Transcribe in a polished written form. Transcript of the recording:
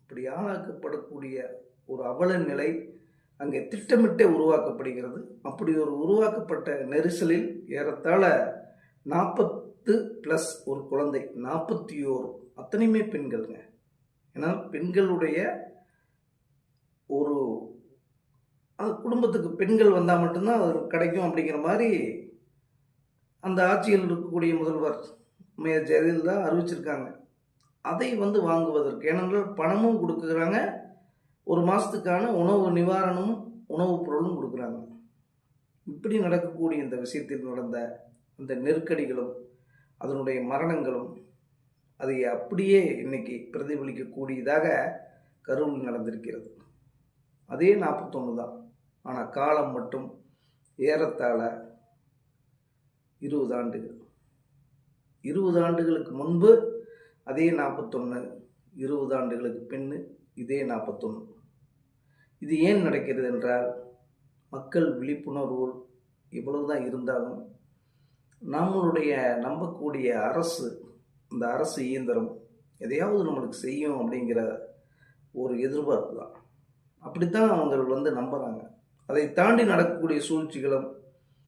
இப்படி ஆளாக்கப்படக்கூடிய ஒரு அவல நிலை அங்கே திட்டமிட்டே உருவாக்கப்படுகிறது. அப்படி ஒரு உருவாக்கப்பட்ட நெரிசலில் ஏறத்தாழ 40+ ஒரு குழந்தை, 41, அத்தனையுமே பெண்கள்ங்க. ஏன்னா பெண்களுடைய ஒரு குடும்பத்துக்கு பெண்கள் வந்தால் மட்டும்தான் அது கிடைக்கும் அப்படிங்கிற மாதிரி அந்த ஆட்சியில் இருக்கக்கூடிய முதல்வர் மேயர் ஜெயலலிதா அறிவிச்சிருக்காங்க. அதை வாங்குவதற்கு, ஏனென்றால் பணமும் கொடுக்குறாங்க, ஒரு மாதத்துக்கான உணவு நிவாரணமும் உணவுப் பொருளும் கொடுக்குறாங்க. இப்படி நடக்கக்கூடிய இந்த விஷயத்தில் நடந்த அந்த நெருக்கடிகளும் அதனுடைய மரணங்களும் அதை அப்படியே இன்னைக்கு பிரதிபலிக்கக்கூடியதாக கரூரில் நடந்திருக்கிறது. அதே 41 தான். ஆனால் காலம் மட்டும் ஏறத்தாழ 20 ஆண்டுகள். 20 ஆண்டுகளுக்கு முன்பு அதே 41, 20 ஆண்டுகளுக்கு பின்னு இதே 41. இது ஏன் நடக்கிறது என்றால், மக்கள் விழிப்புணர்வு இவ்வளவுதான் இருந்தாலும் நம்மளுடைய நம்பக்கூடிய அரசு, இந்த அரசு இயந்திரம் எதையாவது நம்மளுக்கு செய்யும் அப்படிங்கிற ஒரு எதிர்பார்ப்பு தான். அப்படித்தான் அவங்க நம்புகிறாங்க. அதை தாண்டி நடக்கக்கூடிய சூழ்ச்சிகளும்